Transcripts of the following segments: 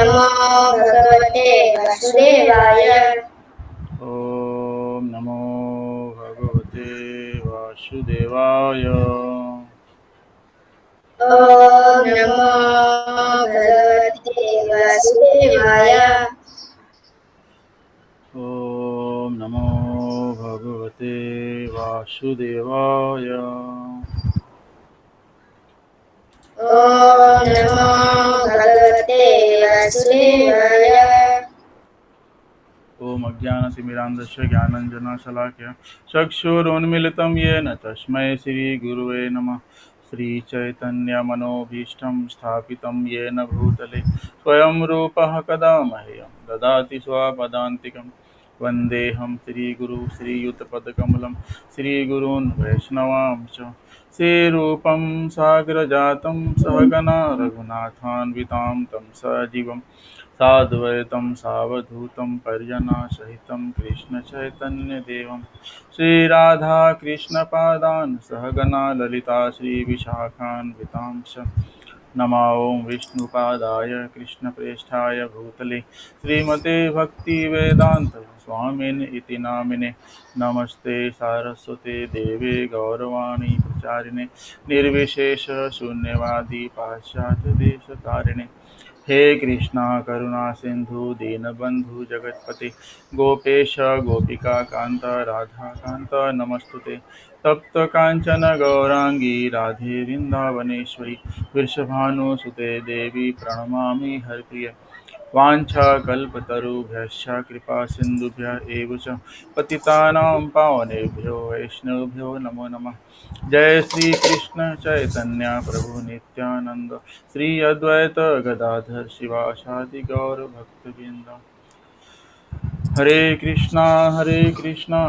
नमो भगवते वासुदेवाय। ॐ नमो भगवते वासुदेवाय। ॐ नमो भगवते वासुदेवाय। ॐ नमो भगवते वासुदेवाय। ॐ नमो भगवते वासुदेवाय। ॐ अज्ञानतिमिरान्धस्य ज्ञानञ्जनशलाकया चक्षुरुन्मिलितं येन तस्मै श्रीगुरुवे नमः। श्रीचैतन्यमनोभीष्टं स्थापितं येन भूतले स्वयं रूपः कदा मह्यं ददाति स्वपदान्तिकं। वन्देऽहं श्रीगुरु श्रीयुतपदकमलं श्रीगुरून् वैष्णवांश्च श्रीरूपं साग्रजातं सहगना रघुनाथान्वितां तं सजीवं साद्वैतं सावधूतं पर्जनसहितं कृष्णचैतन्यदेवं श्रीराधाकृष्णपादान् सहगना ललिता श्रीविशाखान्वितांश्च नमो विष्णुपादाय कृष्णप्रेष्ठाय भूतले श्रीमते भक्तिवेदान्त स्वामिन् इति नामिने। नमस्ते सारस्वते देवे गौरवाणी प्रचारिणे निर्विशेष शून्यवादी पाश्चात्यदेशतारिणे। हे कृष्णा करुणा सिंधु दीनबंधु जगतपते गोपेश गोपिका कांत राधा कांत नमस्तुते। तप्त कांचन गौरांगी राधे वृंदावनेश्वरी वृषभानुसुते देवी प्रणमामि हरिप्रिय। वाञ्छाकल्पतरुभ्यश्च कृपा सिन्धुभ्य एव च पतितानां पावनेभ्यो वैष्णवेभ्यो नमो नमः। जय श्री कृष्ण चैतन्य प्रभु नित्यानंद श्री अद्वैत गदाधर शिवासादि गौर भक्तवृंद। हरे कृष्णा कृष्णा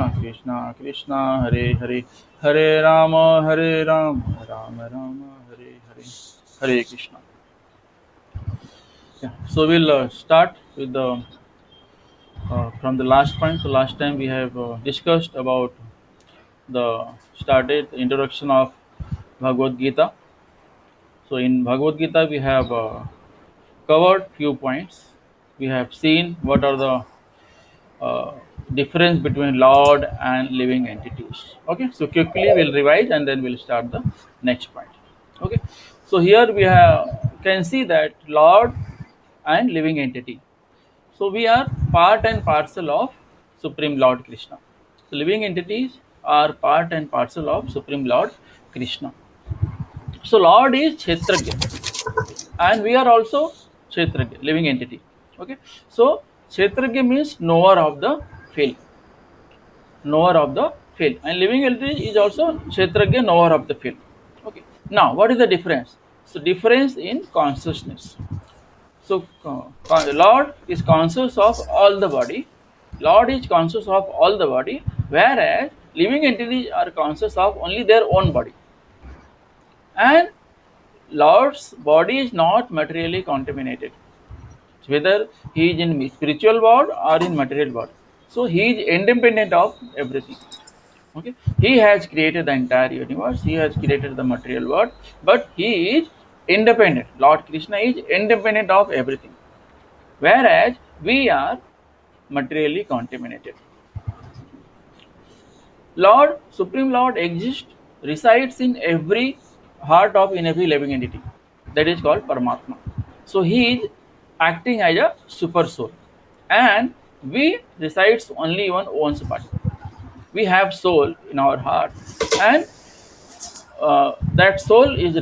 कृष्णा हरे हरे हरे राम राम राम हरे हरे। हरे Krishna. Yeah. So we'll start with the from the last point. So last time we have discussed about the started introduction of Bhagavad Gita. So in Bhagavad Gita we have covered few points. We have seen what are the uh, difference between Lord and living entities. Okay, so quickly we'll revise and then we'll start the next point. Okay, so here we have can see that Lord and living entity. So we are part and parcel of Supreme Lord Krishna. So living entities are part and parcel of Supreme Lord Krishna. So Lord is Kshetragya and we are also Kshetragya, living entity. Okay. So Kshetragya means knower of the field, knower of the field, and living entity is also Kshetragya, knower of the field. Okay. Now what is the difference? So difference in consciousness. So, Lord is conscious of all the body. Lord is conscious of all the body, whereas living entities are conscious of only their own body. And Lord's body is not materially contaminated, whether he is in spiritual world or in material world. So he is independent of everything. Okay, he has created the entire universe. He has created the material world, but he is independent. Lord Krishna is independent of everything, whereas we are materially contaminated. Lord, Supreme Lord exists, resides in every heart of in every living entity. That is called Paramatma. So he is acting as a super soul, and we resides only one one's body. We have soul in our heart, and that soul is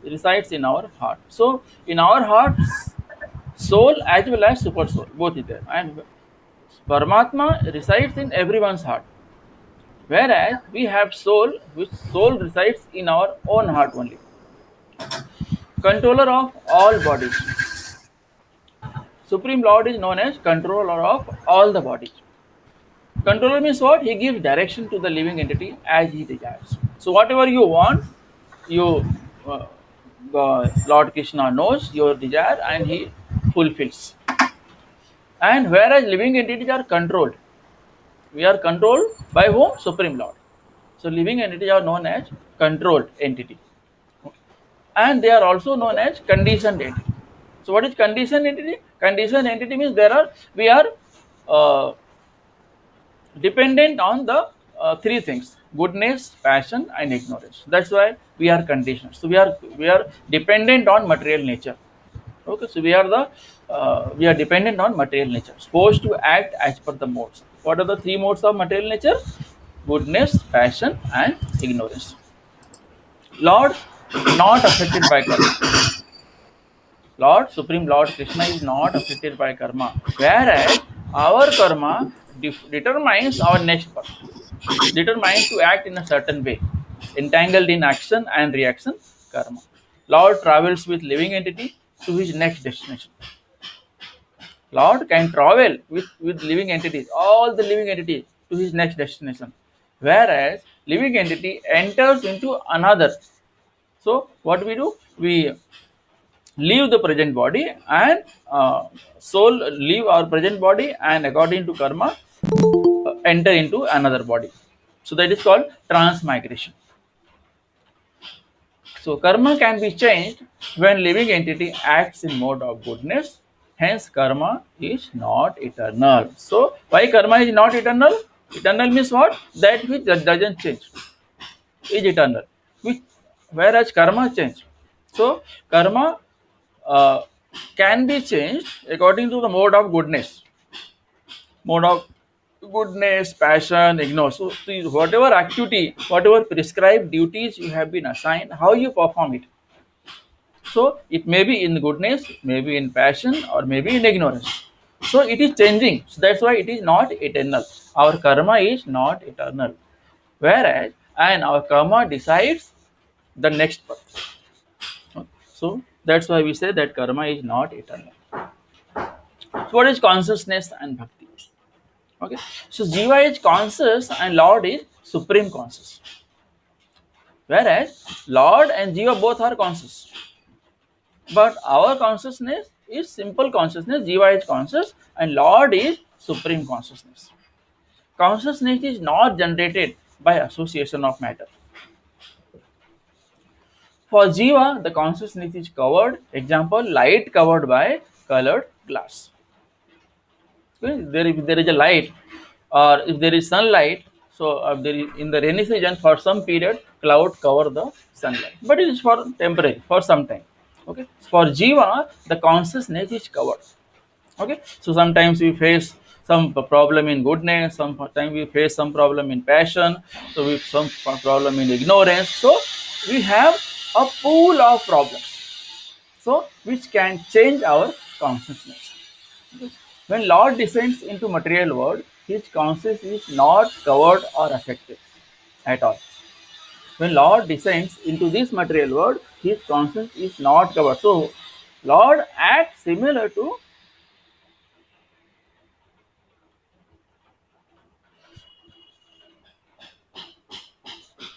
resides in our heart. So in our hearts, soul as well as super soul both is there, and Paramatma resides in everyone's heart, whereas we have soul, which soul resides in our own heart only. Controller of all bodies. Supreme Lord is known as controller of all the bodies. Controller means what? He gives direction to the living entity as he desires. So whatever you want, you Lord Krishna knows your desire and he fulfills. And whereas living entities are controlled, we are controlled by whom? Supreme Lord. So living entities are known as controlled entity, and they are also known as conditioned entity. So what is conditioned entity? Conditioned entity means we are uh, dependent on the three things: goodness, passion, and ignorance. That's why we are conditioned. So we are dependent on material nature. Okay, so we are dependent on material nature, supposed to act as per the modes. What are the three modes of material nature? Goodness, passion, and ignorance. Lord is not affected by karma. Lord, Supreme Lord Krishna is not affected by karma, whereas our karma determines our next birth, determined to act in a certain way, entangled in action and reaction, karma. Lord travels with living entity to his next destination. Lord can travel with living entities, all the living entities, to his next destination. Whereas living entity enters into another. So what we do? We leave the present body and soul leave our present body and according to karma enter into another body. So that is called transmigration. So karma can be changed when living entity acts in mode of goodness. Hence, karma is not eternal. So why karma is not eternal? Eternal means what? That which doesn't change is eternal. Which, whereas karma change. So karma uh, can be changed according to the mode of goodness. Mode of goodness, passion, ignore. So whatever activity, whatever prescribed duties you have been assigned, how you perform it. So it may be in goodness, maybe in passion, or maybe in ignorance. So it is changing. So that's why it is not eternal. Our karma is not eternal. Whereas, and our karma decides the next birth. So that's why we say that karma is not eternal. So what is consciousness and bhakti? Okay. So Jiva is conscious and Lord is supreme conscious. Whereas Lord and Jiva both are conscious. But our consciousness is simple consciousness. Jiva is conscious and Lord is supreme consciousness. Consciousness is not generated by association of matter. For Jiva, the consciousness is covered. Example, light covered by colored glass. Okay, if there is a light or if there is sunlight, so there is, in the rainy season for some period cloud cover the sunlight, but it is for temporary, for some time. Okay, for Jiva the consciousness is covered. Okay, so sometimes we face some problem in goodness, sometimes we face some problem in passion, so we some problem in ignorance. So we have a pool of problems, so which can change our consciousness. When Lord descends into material world, his conscience is not covered or affected at all. When Lord descends into this material world, his conscience is not covered. So Lord acts similar to,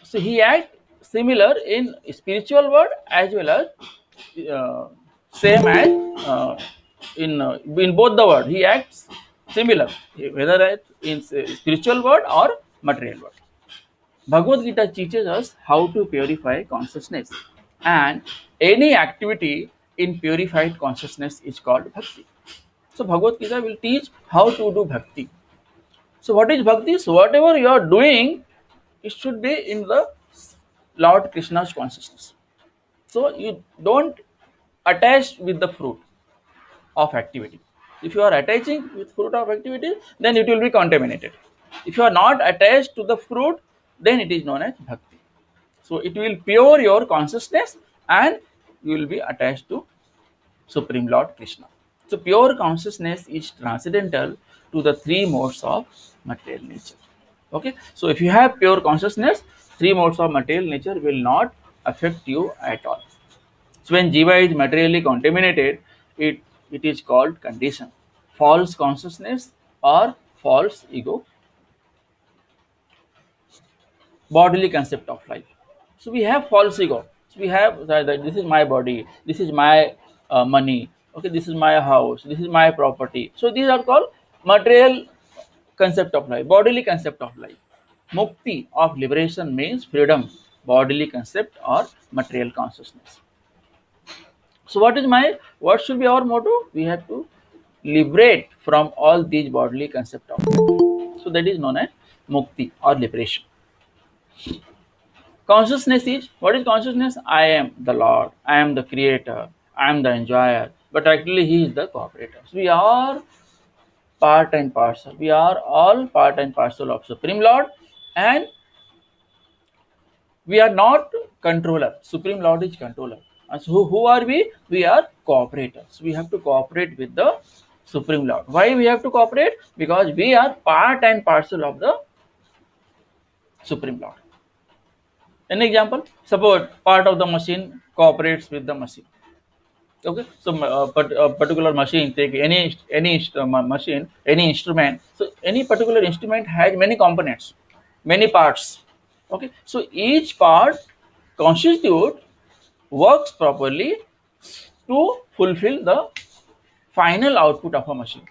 so he acts similar in spiritual world as well as uh, same as in both the world. He acts similar, whether in spiritual world or material world. Bhagavad Gita teaches us how to purify consciousness, and any activity in purified consciousness is called bhakti. So, Bhagavad Gita will teach how to do bhakti. So, what is bhakti? So, whatever you are doing, it should be in the Lord Krishna's consciousness. So, you don't attach with the fruit of activity. If you are attaching with fruit of activity, then it will be contaminated. If you are not attached to the fruit, then it is known as bhakti. So it will pure your consciousness and you will be attached to Supreme Lord Krishna. So pure consciousness is transcendental to the three modes of material nature. Okay. So if you have pure consciousness, three modes of material nature will not affect you at all. So when Jiva is materially contaminated, it is called condition, false consciousness or false ego, bodily concept of life. So we have false ego. So we have that this is my body, this is my money, okay, this is my house, this is my property. So these are called material concept of life, bodily concept of life. Mukti of liberation means freedom, bodily concept or material consciousness. So what should be our motto? We have to liberate from all these bodily concept of life. So that is known as mukti or liberation. Consciousness is, what is consciousness? I am the Lord, I am the creator, I am the enjoyer, but actually he is the cooperator. So we are part and parcel. We are all part and parcel of Supreme Lord, and we are not controller. Supreme Lord is controller. And so who are we? We are cooperators. We have to cooperate with the Supreme Lord. Why we have to cooperate? Because we are part and parcel of the Supreme Lord. An example, suppose part of the machine cooperates with the machine. Okay, so but a particular machine, take machine, any instrument. So any particular instrument has many components, many parts. Okay, so each part constitute works properly to fulfill the final output of a machine.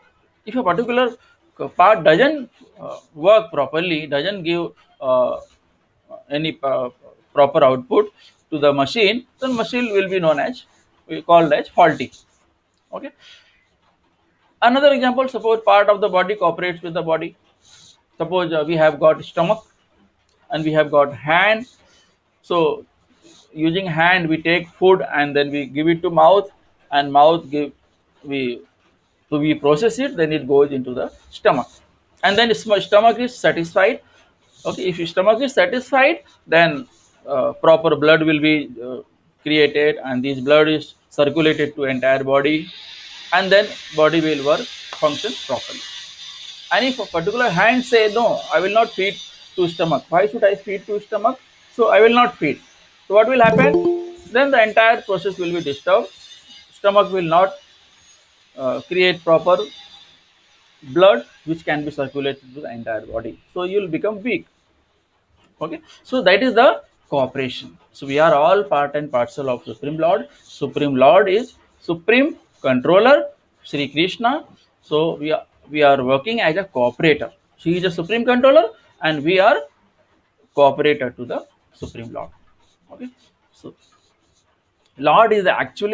If a particular part doesn't work properly, doesn't give any proper output to the machine, then machine will be known as, we called as faulty. Okay. Another example, suppose part of the body cooperates with the body. Suppose we have got stomach and we have got hand. So using hand we take food and then we give it to mouth, and mouth give, we, so we process it, then it goes into the stomach, and then stomach is satisfied. Okay, if your stomach is satisfied, then proper blood will be created, and this blood is circulated to entire body, and then body will work, function properly. And if a particular hand say no, I will not feed to stomach, why should I feed to stomach? So I will not feed. So what will happen? Then the entire process will be disturbed. Stomach will not create proper blood which can be circulated to the entire body, so you will become weak. Okay, so that is the cooperation. So we are all part and parcel of Supreme Lord. Supreme Lord is supreme controller, Sri Krishna. So we are working as a cooperator. He is a supreme controller and we are cooperator to the Supreme Lord. Okay, so Lord is the actual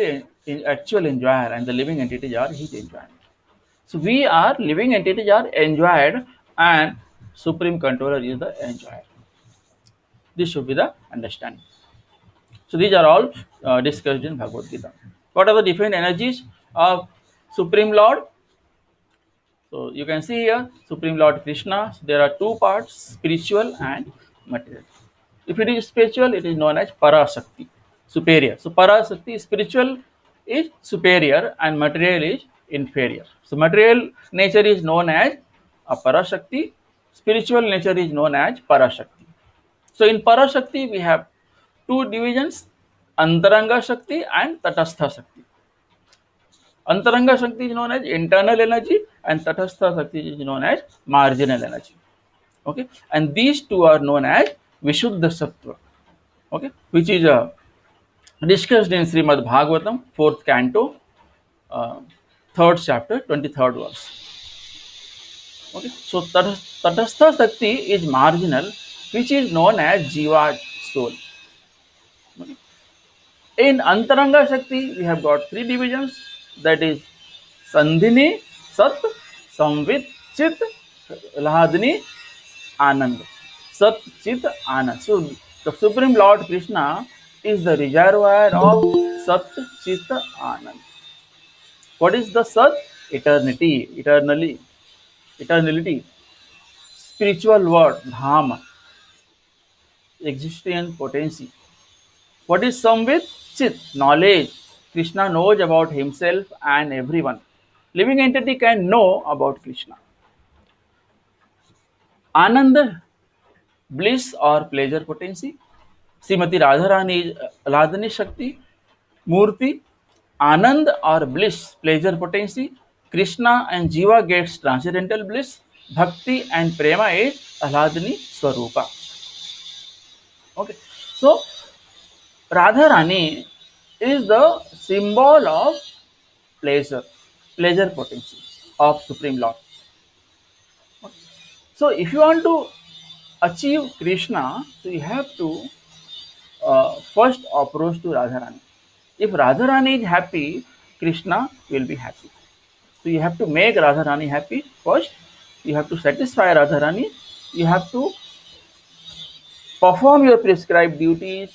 enjoyer, and the living entities are his enjoyer. So we are living entities are enjoyed, and supreme controller is the enjoyer. This should be the understanding. So these are all discussed in Bhagavad Gita. What are the different energies of Supreme Lord? So you can see here Supreme Lord Krishna. There are two parts: spiritual and material. If it is spiritual, it is known as Parasakti, superior. So Parasakti, spiritual is superior and material is inferior. So material nature is known as Parashakti. Spiritual nature is known as Parashakti. So in Parashakti, we have two divisions, Antaranga Shakti and Tatastha Shakti. Antaranga Shakti is known as internal energy and Tatastha Shakti is known as marginal energy. Okay, and these two are known as Vishuddha Sattva. Okay, which is discussed in Srimad Bhagavatam, 4th canto, uh, 3rd chapter, 23rd verse. Okay, so Tatastha Shakti is marginal, which is known as Jiva soul. Okay. In Antaranga Shakti, we have got three divisions, that is Sandhini, Sat, Samvit, Chit, Lahadini, Anand. Sat, Chit, Anand. So the Supreme Lord Krishna is the reservoir of Sat, Chit, Anand. What is the Sat? Eternity, eternality. Spiritual word, Dhama, existence, potency. What is Samvit? Chit, knowledge. Krishna knows about himself and everyone. Living entity can know about Krishna. Ananda, bliss or pleasure potency. Srimati Radharani is Radhani Shakti. Murti, Anand or bliss, pleasure potency. Krishna and Jiva gets transcendental bliss. Bhakti and Prema is Ahladani Swarupa. Okay, so Radharani is the symbol of pleasure, pleasure potency of Supreme Lord. So if you want to achieve Krishna, so you have to first approach to Radharani. If Radharani is happy, Krishna will be happy. So you have to make Radharani happy first. You have to satisfy Radharani. You have to perform your prescribed duties,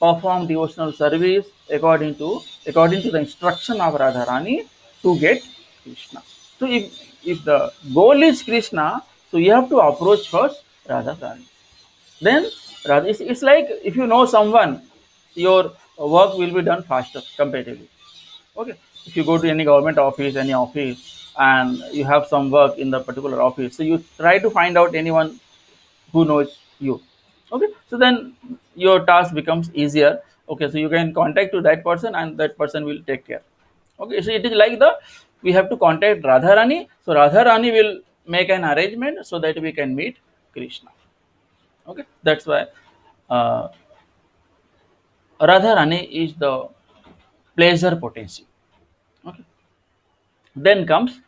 perform devotional service according to the instruction of Radharani to get Krishna. So if the goal is Krishna, so you have to approach first Radharani. Then it's like if you know someone, your work will be done faster comparatively. Okay, if you go to any government office, any office, and you have some work in the particular office, so you try to find out anyone who knows you. Okay, so then your task becomes easier. Okay, so you can contact to that person and that person will take care. Okay, so it is like the we have to contact Radharani, so Radharani will make an arrangement so that we can meet Krishna. Okay, that's why uh, Radharani is the pleasure potency. Okay, then comes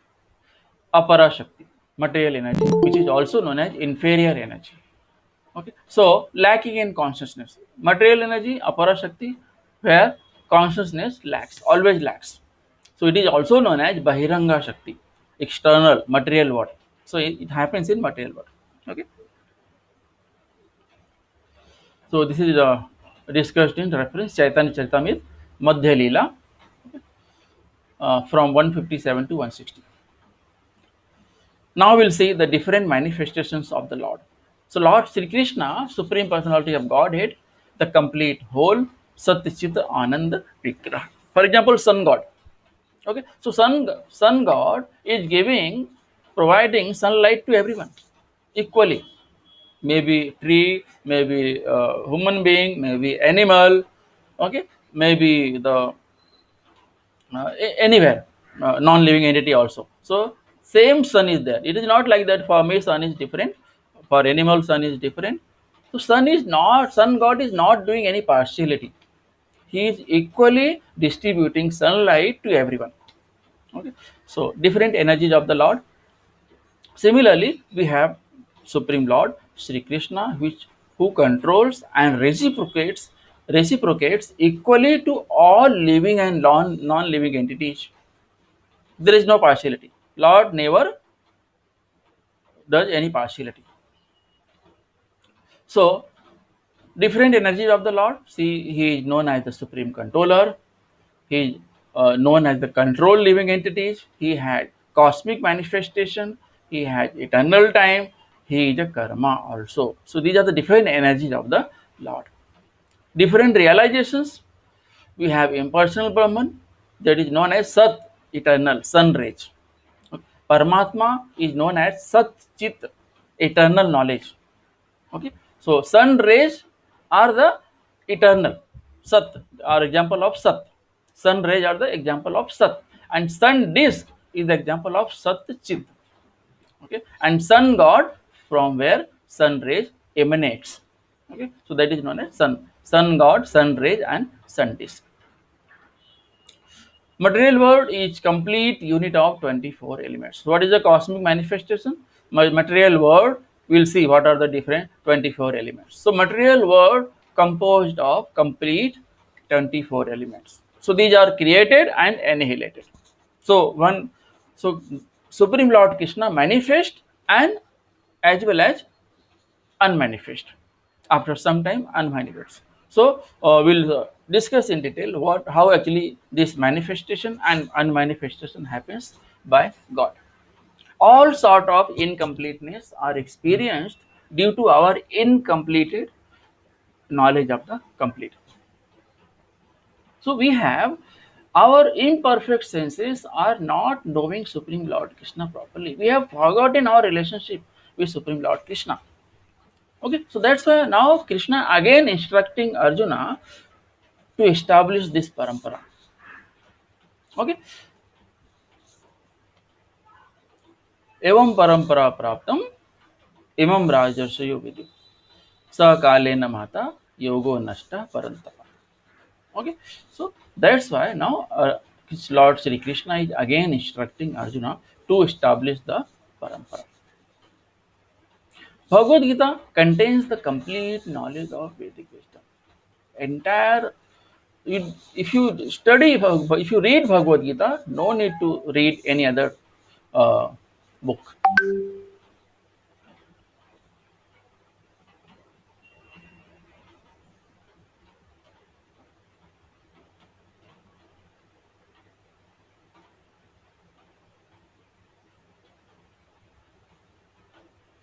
Apara Shakti, material energy, which is also known as inferior energy. Okay, so lacking in consciousness, material energy, Apara Shakti, where consciousness lacks, always lacks. So it is also known as Bahiranga Shakti, external material world. So it happens in material world. Okay, so this is discussed in reference Chaitanya Charitamrita Madhya Leela from 157 to 160. Now we'll see the different manifestations of the Lord. So Lord Sri Krishna, Supreme Personality of Godhead, the complete whole, Satchit Anand Vigraha. For example, Sun God. Okay, so Sun God is providing sunlight to everyone equally. Maybe tree, maybe human being, maybe animal. Okay, maybe the anywhere, non-living entity also. So same sun is there. It is not like that for me sun is different, for animal sun is different. So sun god is not doing any partiality. He is equally distributing sunlight to everyone. Okay, so different energies of the Lord. Similarly, we have Supreme Lord Sri Krishna, which who controls and reciprocates equally to all living and non-living entities. There is no partiality. Lord never does any partiality. So different energies of the Lord. See, he is known as the supreme controller. He is known as the control living entities. He had cosmic manifestation. He had eternal time. He is a karma also. So these are the different energies of the Lord. Different realizations. We have impersonal Brahman, that is known as Sat, eternal, sun rays. Paramatma is known as Sat Chit, eternal knowledge. Okay, so sun rays are the eternal. Sat are example of Sat. Sun rays are the example of Sat, and sun disk is the example of Sat Chit. Okay, and sun god from where sun rays emanates. Okay, so that is known as sun god, sun rays, and sun disk. Material world is complete unit of 24 elements. What is the cosmic manifestation? Material world, we'll see what are the different 24 elements. So material world composed of complete 24 elements. So these are created and annihilated. So so Supreme Lord Krishna manifest and as well as unmanifest. After some time, unmanifest. So we'll discuss in detail how actually this manifestation and unmanifestation happens by God. All sort of incompleteness are experienced due to our incompleted knowledge of the complete. So we have our imperfect senses are not knowing Supreme Lord Krishna properly. We have forgotten our relationship with Supreme Lord Krishna. Okay, so that's why now Krishna again instructing Arjuna to establish this parampara. Okay, evam parampara praptam imam rajarsayo vidu sakalena mata yogo nashta parantapa. Okay, so that's why now Lord Sri Krishna is again instructing Arjuna to establish the parampara. Bhagavad Gita contains the complete knowledge of Vedic wisdom. Entire If you study, if you read Bhagavad Gita, no need to read any other uh, book.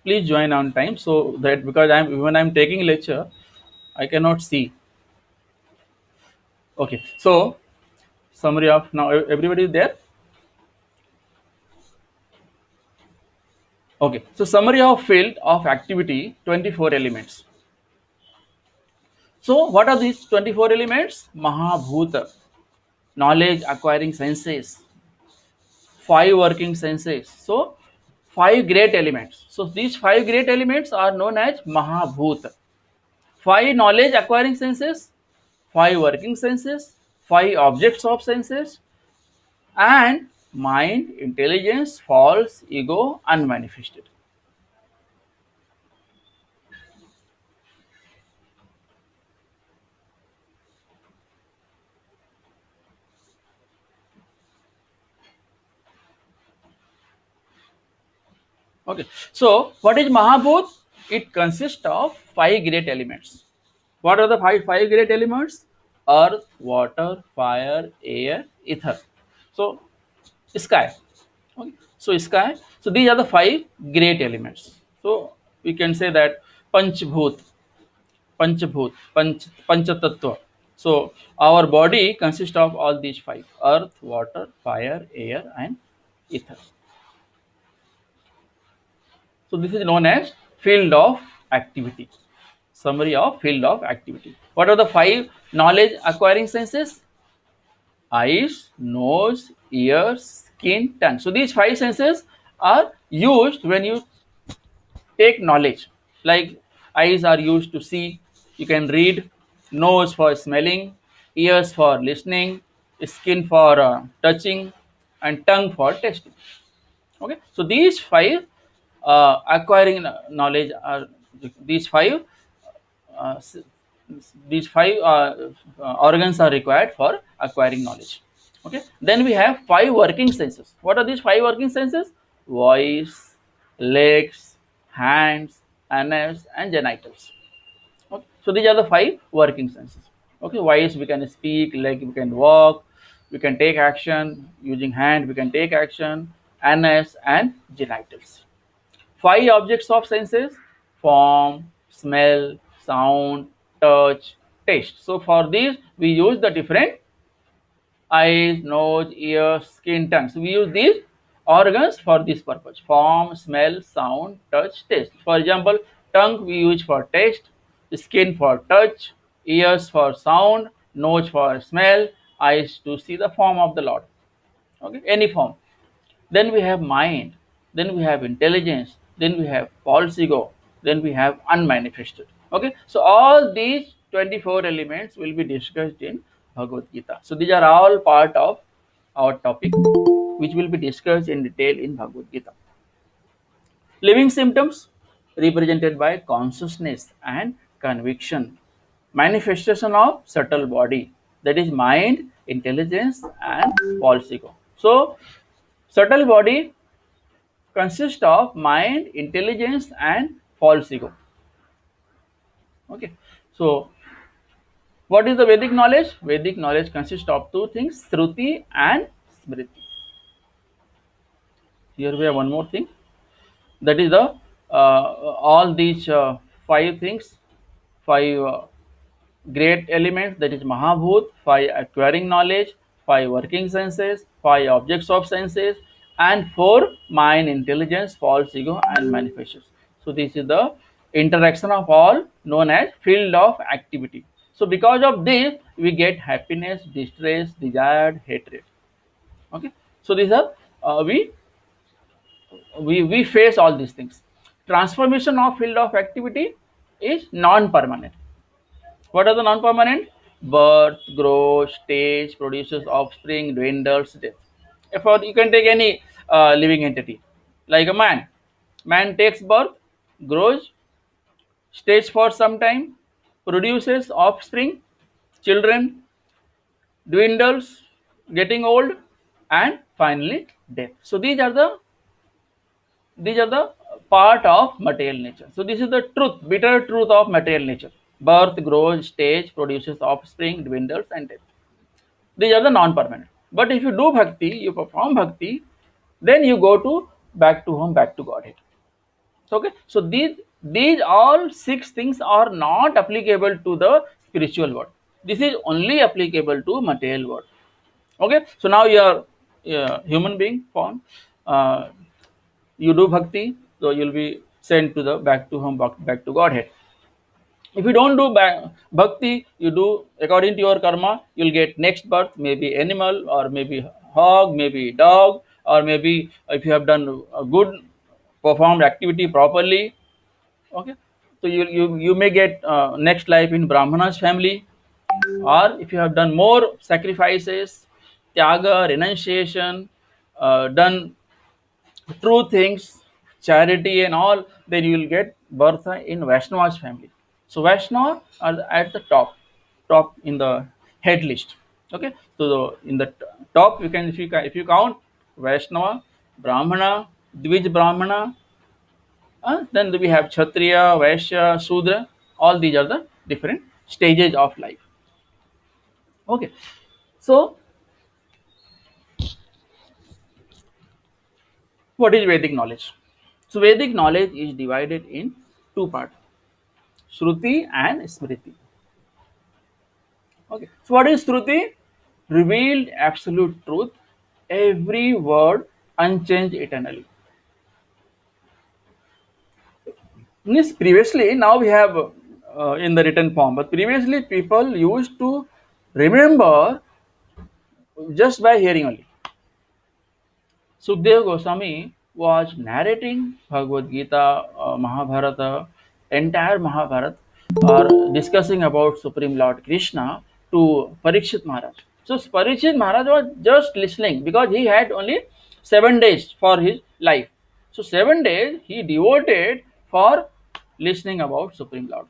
Please join on time so that because I'm taking lecture, I cannot see. Okay, so summary of now everybody is there. Okay, so summary of field of activity 24 elements. So what are these 24 elements? Mahabhuta, knowledge acquiring senses, five working senses. So five great elements. So these five great elements are known as Mahabhuta. Five knowledge acquiring senses, five working senses, five objects of senses, and mind, intelligence, false, ego, unmanifested. Okay. So what is Mahabhut? It consists of five great elements. What are the five great elements? Earth, water, fire, air, ether. So sky. Okay. So sky. So these are the five great elements. So we can say that Panchbhut, Panchabhut, Panchatattva. So our body consists of all these five: earth, water, fire, air, and ether. So this is known as field of activity. Summary of field of activity. What are the five knowledge acquiring senses? Eyes, nose, ears, skin, tongue. So these five senses are used when you take knowledge. Like eyes are used to see, you can read, nose for smelling, ears for listening, skin for touching, and tongue for tasting. Okay, so these five acquiring knowledge are these five uh, s- these five organs are required for acquiring knowledge. Okay, then we have five working senses. What are these five working senses? Voice, legs, hands, anus, and genitals. Okay, so these are the five working senses. Okay, voice we can speak, leg we can walk, we can take action using hand, we can take action, anus and genitals. Five objects of senses: form, smell, sound, touch, taste. So for these we use the different eyes, nose, ears, skin, tongue. So we use these organs for this purpose: form, smell, sound, touch, taste. For example, tongue we use for taste, skin for touch, ears for sound, nose for smell, eyes to see the form of the Lord. Okay, any form. Then we have mind, then we have intelligence, then we have false ego, then we have unmanifested. Okay, so all these 24 elements will be discussed in Bhagavad Gita. So these are all part of our topic, which will be discussed in detail in Bhagavad Gita. Living symptoms represented by consciousness and conviction, manifestation of subtle body, that is mind, intelligence, and false ego. So subtle body consist of mind, intelligence, and false ego. Okay. So, what is the Vedic knowledge? Vedic knowledge consists of two things: Shruti and Smriti. Here we have one more thing. That is the all these five things, five great elements, that is Mahabhut, five acquiring knowledge, five working senses, five objects of senses, and four mind, intelligence, false ego, and manifestations. So this is the interaction of all known as field of activity. So because of this, we get happiness, distress, desire, hatred. Okay. So these are we face all these things. Transformation of field of activity is non-permanent. What are the non-permanent? Birth, growth, stage, produces offspring, dwindles, death. If you can take any living entity, like a man. Man takes birth, grows, stays for some time, produces offspring, children, dwindles, getting old, and finally death. So these are the part of material nature. So this is the truth, bitter truth of material nature. Birth, grows, stage, produces offspring, dwindles, and death. These are the non-permanent. But if you do bhakti, you perform bhakti, then you go to back to home, back to Godhead. Okay, so these all six things are not applicable to the spiritual world. This is only applicable to material world. Okay, so now you are a human being form. Uh, you do bhakti, so you'll be sent to the back to home, back to Godhead. If you don't do bhakti, you do according to your karma, you'll get next birth, maybe animal, or maybe hog, maybe dog, or maybe if you have done a good performed activity properly. Okay, so you may get next life in brahmana's family, or if you have done more sacrifices, tyaga, renunciation, done true things, charity and all, then you will get birth in Vaishnava's family. So Vaishnava are at the top in the head list. Okay, so in the top you can, if you count Vaishnava, Brahmana, Dvij Brahmana, then we have Kshatriya, Vaishya, Sudra. All these are the different stages of life. Okay, so what is Vedic knowledge? So Vedic knowledge is divided in two parts: Shruti and Smriti. Okay. So what is Shruti? Revealed absolute truth, every word unchanged eternally. Means previously, now we have in the written form, but previously people used to remember just by hearing only. Sukdev Goswami was narrating Bhagavad Gita, Mahabharata, entire Mahabharata, or discussing about Supreme Lord Krishna to Parikshit Maharaj. So Parikshit Maharaj was just listening because he had only 7 days for his life. So 7 days he devoted for listening about Supreme Lord.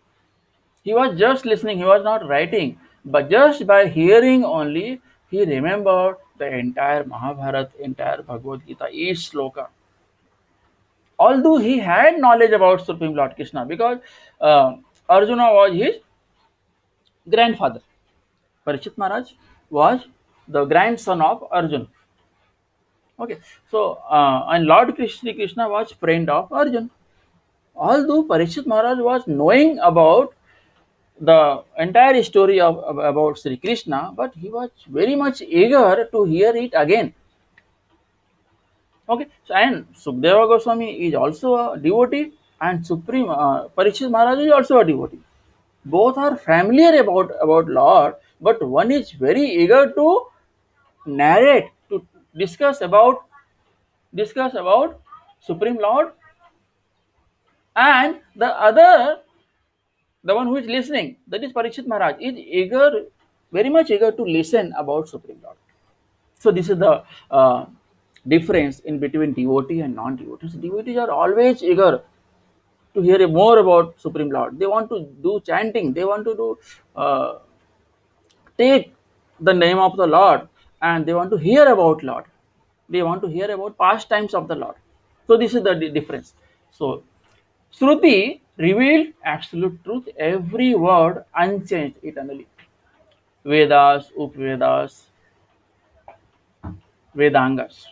He was just listening, he was not writing, but just by hearing only, he remembered the entire Mahabharata, entire Bhagavad Gita, each sloka. Although he had knowledge about Supreme Lord Krishna, because Arjuna was his grandfather. Parikshit Maharaj was the grandson of Arjuna. Okay, so and Lord Krishna was friend of Arjuna. Although Parikshit Maharaj was knowing about the entire story of about Sri Krishna, but he was very much eager to hear it again. Okay, so, and Sukdeva Goswami is also a devotee, and Supreme Parikshit Maharaj is also a devotee. Both are familiar about Lord, but one is very eager to narrate, to discuss about Supreme Lord, and the other, the one who is listening, that is Parikshit Maharaj, is eager, very much eager to listen about Supreme Lord. So this is the difference in between devotee and non-devotees. Devotees are always eager to hear more about Supreme Lord. They want to do chanting. They want to do take the name of the Lord, and they want to hear about Lord. They want to hear about pastimes of the Lord. So this is the difference. So Shruti revealed absolute truth, every word unchanged eternally. Vedas, Upavedas, Vedangas.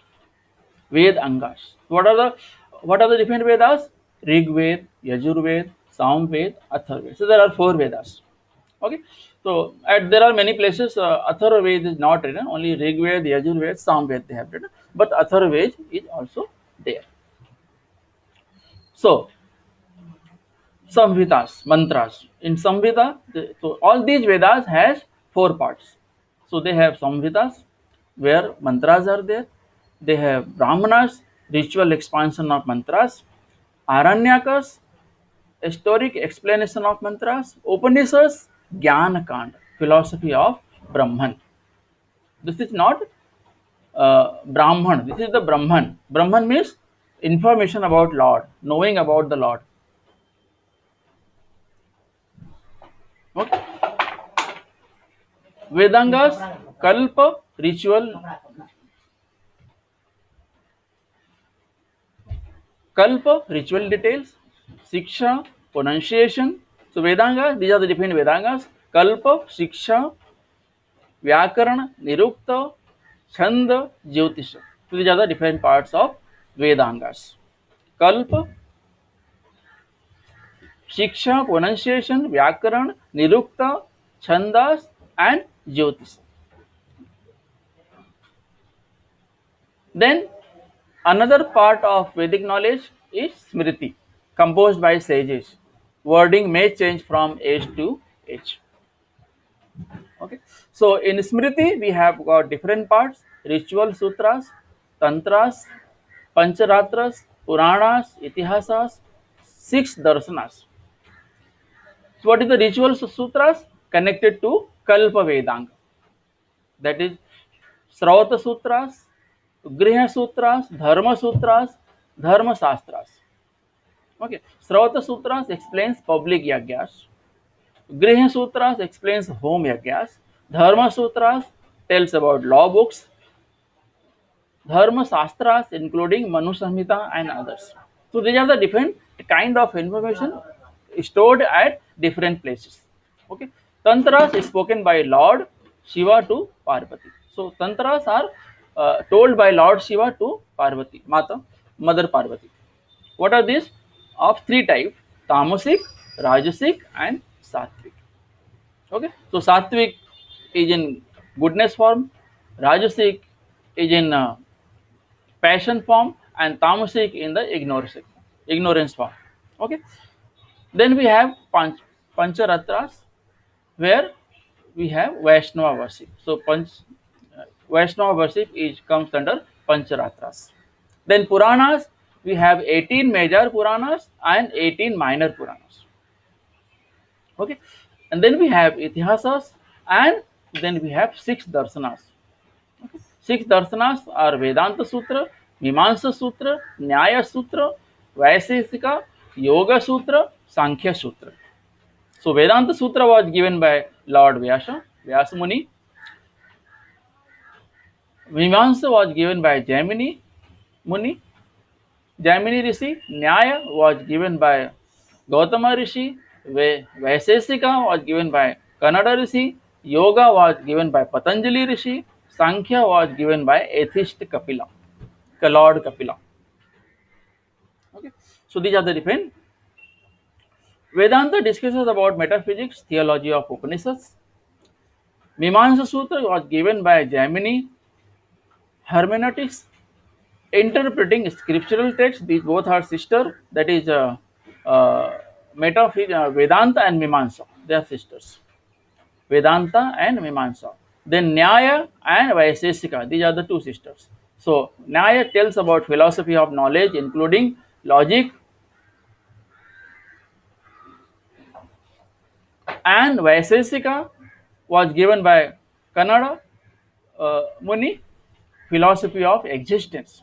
Ved Angas. What are the different Vedas? Rig Ved, Yajur Ved, Sam Ved, Athar Ved. So there are 4 Vedas. Okay. So there are many places Athar Ved is not written. Only Rig Ved, Yajur Ved, Sam Ved they have written. But Athar Ved is also there. So Samhitas, mantras. In Samhita, so all these Vedas has 4 parts. So they have Samhitas, where mantras are there. They have Brahmanas, ritual expansion of mantras. Aranyakas, historic explanation of mantras. Upanishads, Jnana Kand, philosophy of Brahman. This is not Brahman. This is the Brahman. Brahman means information about Lord, knowing about the Lord. Okay. Vedangas, Kalpa ritual, Kalpa ritual details, Siksha pronunciation. So Vedanga, these are the different Vedangas. Kalpa, Siksha, Vyakarana, Nirukta, Chanda, Jyotisha. So these are the different parts of Vedangas. Kalpa, Shiksha, pronunciation, Vyakaran, Nirukta, Chandas, and Jyotish. Then another part of Vedic knowledge is Smriti, composed by sages. Wording may change from age to age. Okay. So in Smriti, we have got different parts: ritual sutras, tantras, pancharatras, puranas, itihasas, six darsanas. So what is the ritual sutras? Connected to Kalpa Vedanga. That is Srauta Sutras, Griha Sutras, Dharma Sutras, Dharma Shastras. Okay. Srauta Sutras explains public yagyas. Griha Sutras explains home yagyas. Dharma Sutras tells about law books. Dharma Shastras including Manu Samhita and others. So these are the different kind of information stored at different places. Okay. Tantras is spoken by Lord Shiva to Parvati. So tantras are told by Lord Shiva to Parvati, Mother Parvati. What are these? Of three types: Tamasic, Rajasic, and Sattvic. Okay. So Sattvic is in goodness form, Rajasic is in passion form, and tamasic in the ignorance form. Okay. Then we have pancharatras, where we have Vaishnava worship. So Vaishnava worship is comes under pancharatras. Then Puranas, we have 18 major Puranas and 18 minor Puranas. Okay. And then we have Itihasas, and then we have six darsanas. Six darsanas are Vedanta Sutra, Mimamsa Sutra, Nyaya Sutra, Vaisesika, Yoga Sutra, Sankhya Sutra. So Vedanta Sutra was given by Lord Vyasa Muni. Mimamsa was given by Jaimini Muni, Jaimini Rishi. Nyaya was given by Gautama Rishi. Vaisesika was given by Kannada Rishi. Yoga was given by Patanjali Rishi. Sankhya was given by atheist Kapila, Lord Kapila. Okay. So these are the different. Vedanta discusses about metaphysics, theology of Upanishads. Mimamsa Sutra was given by Jaimini. Hermeneutics, interpreting scriptural texts. These both are sister. That is Vedanta and Mimamsa. They are sisters. Vedanta and Mimamsa. Then Nyaya and Vaisesika. These are the two sisters. So Nyaya tells about philosophy of knowledge, including logic, and Vaisesika was given by Kannada Muni, philosophy of existence.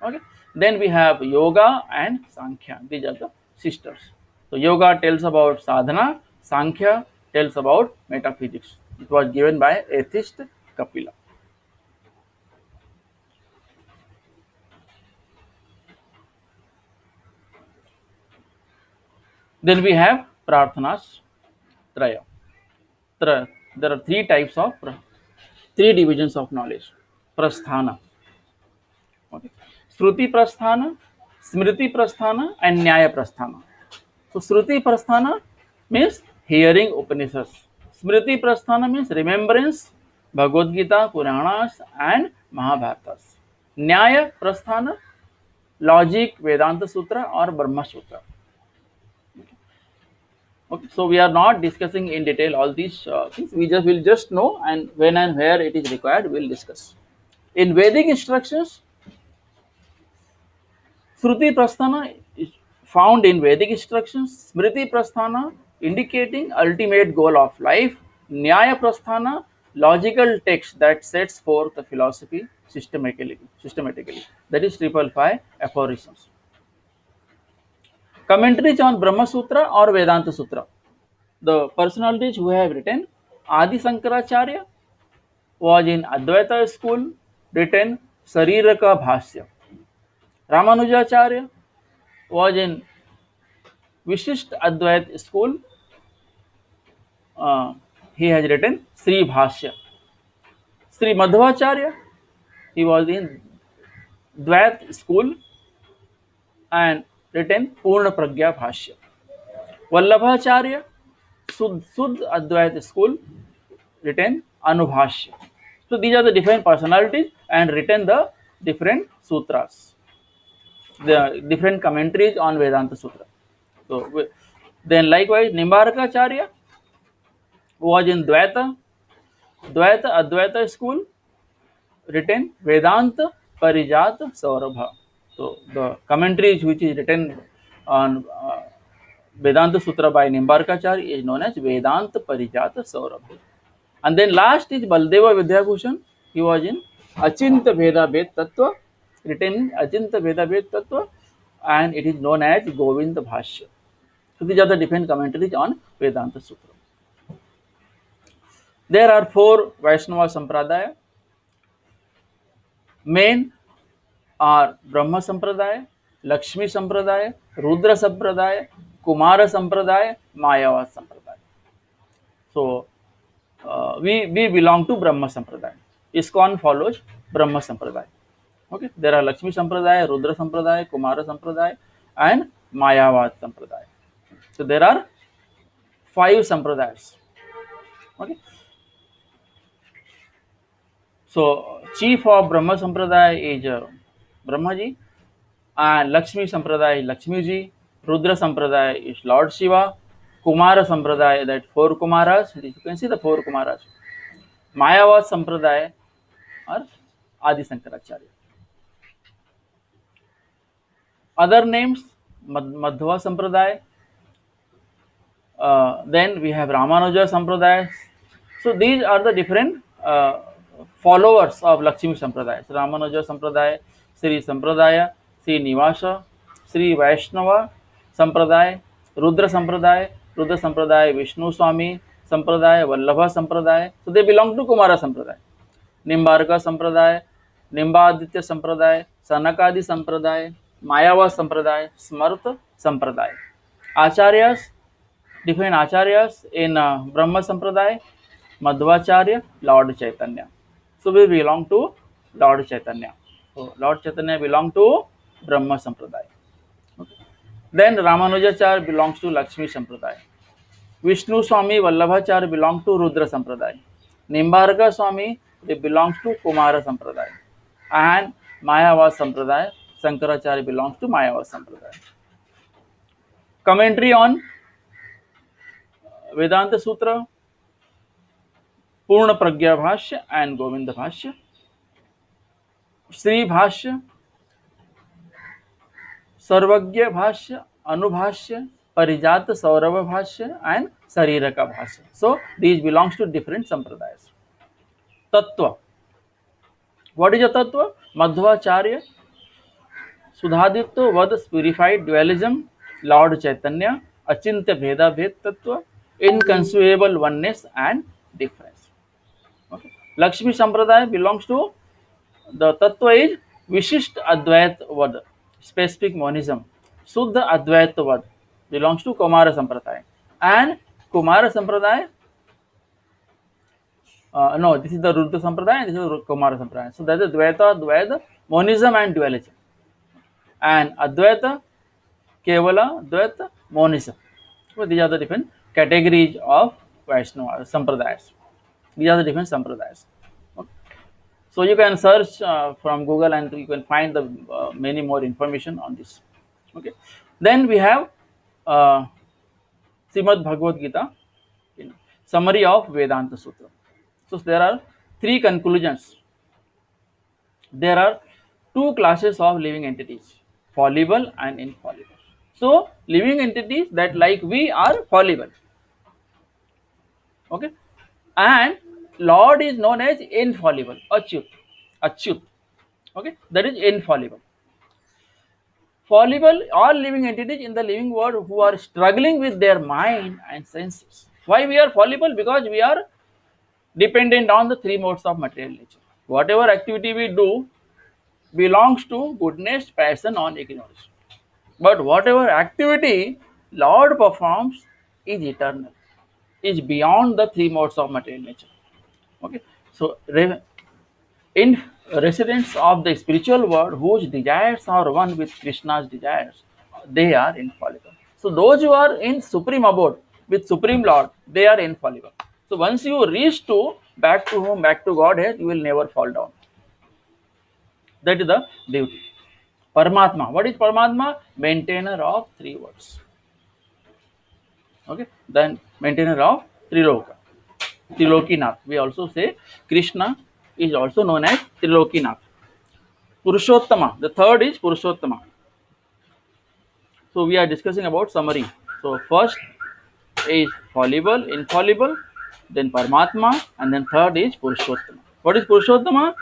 Okay. Then we have Yoga and Sankhya. These are the sisters. So Yoga tells about sadhana, Sankhya tells about metaphysics. It was given by atheist Kapila. Then we have Prarthanas Traya. There are three types of three divisions of knowledge. Prasthana. Okay. Shruti Prasthana, Smriti Prasthana, and Nyaya Prasthana. So Shruti Prasthana means hearing Upanishads. Smriti Prasthana means remembrance, Bhagavad Gita, Puranas, and Mahabharatas. Nyaya Prasthana, logic, Vedanta Sutra, or Brahma Sutra. Okay, so we are not discussing in detail all these things. We just will just know, and when and where it is required, we will discuss. In Vedic instructions, Shruti Prasthana is found in Vedic instructions, Smriti Prasthana indicating ultimate goal of life, Nyaya Prasthana logical text that sets forth the philosophy systematically. That is triple five aphorisms. Commentaries on Brahma Sutra or Vedanta Sutra. The personalities who have written: Adi Sankaracharya, was in Advaita school, written Sariraka Bhasya. Ramanujacharya was in Vishisht Advait school, uh, he has written Sri Bhashya. Sri Madhvacharya, he was in Dvait school and written Purna Pragya Bhashya. Vallabhacharya, Sud Advait school, written Anubhashya. So these are the different personalities and written the different sutras, the different commentaries on Vedanta Sutra. So then likewise Nimbarakacharya was in Dvaita Advaita school, written Vedanta Parijat Saurabha. So the commentaries which is written on Vedanta Sutra by Nimbarkacharya is known as Vedanta Parijat Saurabha. And then last is Baldeva Vidyabhushan. He was in Achinta Veda Ved Tattva, written in Achinta Veda Ved Tattva, and it is known as Govinda Bhashya. So these are the different commentaries on Vedanta Sutra. There are four Vaishnava Sampradaya. Main are Brahma Sampradaya, Lakshmi Sampradaya, Rudra Sampradaya, Kumara Sampradaya, Mayavad Sampradaya. So we belong to Brahma Sampradaya. ISKCON follows Brahma Sampradaya. Okay, there are Lakshmi Sampradaya, Rudra Sampradaya, Kumara Sampradaya, and Mayavad Sampradaya. So there are five Sampradayas. Okay, so chief of Brahma Sampradaya is Brahmaji, and Lakshmi Sampradaya is Lakshmi ji, Rudra Sampradaya is Lord Shiva, Kumara Sampradaya, that four Kumaras, you can see the four Kumaras. Mayavad Sampradaya are Adi Sankaracharya. Other names, Madhva Sampradaya, then we have Ramanuja Sampradaya. So these are the different followers of Lakshmi Sampradaya. So Ramanuja Sampradaya, Sri Sampradaya, Sri Nivasa, Sri Vaishnava Sampradaya, Rudra Sampradaya, Rudra Sampradaya, Vishnu Swami Sampradaya, Vallabha Sampradaya. So they belong to Kumara Sampradaya. Nimbarka Sampradaya, Nimbaditya Sampradaya, Sanakadi Sampradaya, Mayava Sampradaya, Smarta Sampradaya. Acharyas, different acharyas in Brahma Sampradaya, Madhvacharya, Lord Chaitanya. So we belong to Lord Chaitanya. So Lord Chaitanya belong to Brahma Sampradaya. Okay. Then Ramanujacharya belongs to Lakshmi Sampradaya. Vishnu Swami Vallabhacharya belongs to Rudra Sampradaya. Nimbarka Swami, they belongs to Kumara Sampradaya. And Mayavad Sampradaya, Sankaracharya belongs to Mayavad Sampradaya. Commentary on Vedanta Sutra, Purna Pragya Bhashya and Govinda Bhashya. Sri Bhashya, Sarvagya Bhashya, Anubhashya, Parijata Saurava Bhashya and Sariraka Bhashya. So these belongs to different sampradayas. Tattva. What is a tattva? Madhvacharya, Sudhaditya Vad purified dualism, Lord Chaitanya, Achintya Bheda Bhed Tattva, inconceivable oneness and difference. Okay. Lakshmi Sampradaya belongs to the Tattva is Vishisht Advait Vad, specific monism. Suddha Advait Vad belongs to Kumara Sampradaya. And Kumara Sampradaya, no, this is the Rudra Sampradaya and this is the Kumara Sampradaya. So that is Dvaita, Dvaita, monism and dualism. And Advaita, Kevala, Dvaita, monism. So these are the different categories of Vaishnava Sampradayas. These are the different Sampradayas. Okay. So you can search from Google and you can find the many more information on this. Okay. Then we have uh, Srimad Bhagavad Gita, summary of Vedanta Sutra. So there are three conclusions. There are two classes of living entities, fallible and infallible. So living entities that like we are fallible. Okay. And Lord is known as infallible, Achyut. Achyut. Okay. That is infallible. Fallible, all living entities in the living world who are struggling with their mind and senses. Why we are fallible? Because we are dependent on the three modes of material nature. Whatever activity we do belongs to goodness, passion, or ignorance. But whatever activity Lord performs is eternal, is beyond the three modes of material nature. Okay, so in residents of the spiritual world whose desires are one with Krishna's desires, they are infallible. So those who are in supreme abode with Supreme Lord, they are infallible. So once you reach to back to home, back to Godhead, you will never fall down. That is the beauty. Paramatma. What is Paramatma? Maintainer of three worlds. Okay. Then maintainer of Triloka. Trilokinath. We also say Krishna is also known as Trilokinath. Purushottama. The third is Purushottama. So we are discussing about summary. So first is fallible, infallible, then Paramatma, and then third is Purushottama. What is Purushottama?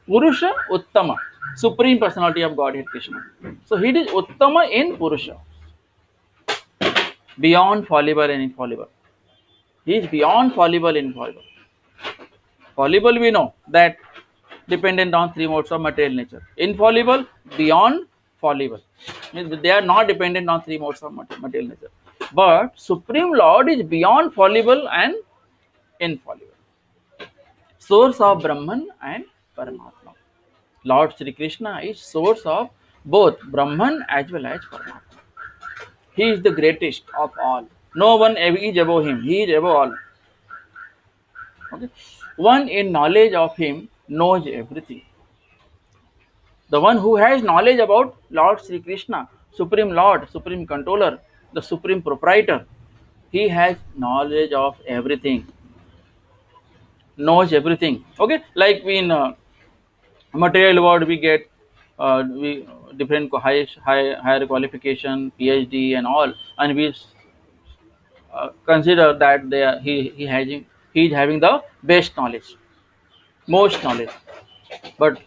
Purusha Uttama, Supreme Personality of Godhead Krishna. So he is Uttama in Purusha, beyond fallible and infallible. He is beyond fallible and infallible. Fallible we know that dependent on three modes of material nature. Infallible, beyond fallible. Means they are not dependent on three modes of material nature. But Supreme Lord is beyond fallible and infallible. Source of Brahman and Paramatma. Lord Sri Krishna is source of both Brahman as well as Paramatma. He is the greatest of all. No one is above him. He is above all. Okay. One in knowledge of him knows everything. The one who has knowledge about Lord Sri Krishna, Supreme Lord, Supreme Controller, the Supreme Proprietor, he has knowledge of everything, knows everything. Okay, like we in material world we get we different higher qualification, PhD and all, and we consider that he is having the best knowledge, most knowledge. But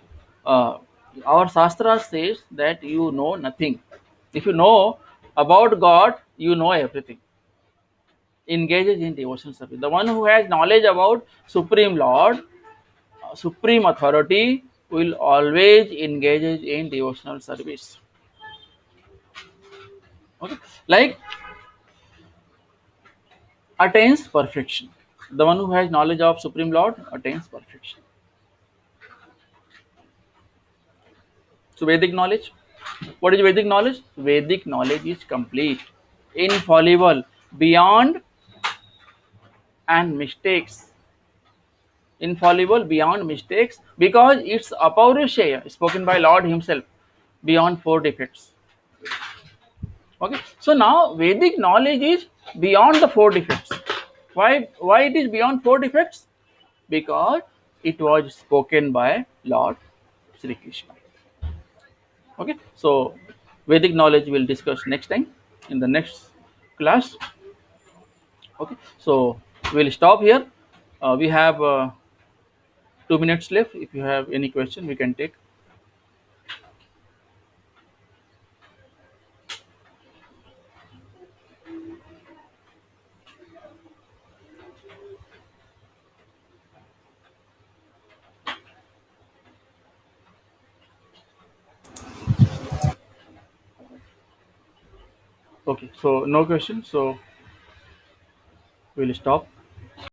uh, our Shastra says that you know nothing. If you know about God, you know everything. Engages in devotional service. The one who has knowledge about Supreme Lord, Supreme Authority, will always engage in devotional service. Okay, like attains perfection. The one who has knowledge of Supreme Lord attains perfection. So Vedic knowledge. What is Vedic knowledge? Vedic knowledge is complete, infallible, beyond and mistakes. Infallible beyond mistakes because it's apaurushaya spoken by Lord Himself, beyond four defects. Okay. So now Vedic knowledge is beyond the four defects. Why it is beyond four defects? Because it was spoken by Lord Sri Krishna. Okay. So Vedic knowledge we'll discuss next time in the next class. Okay. So we'll stop here. We have 2 minutes left. If you have any question, we can take. Okay. So no question. So we'll stop.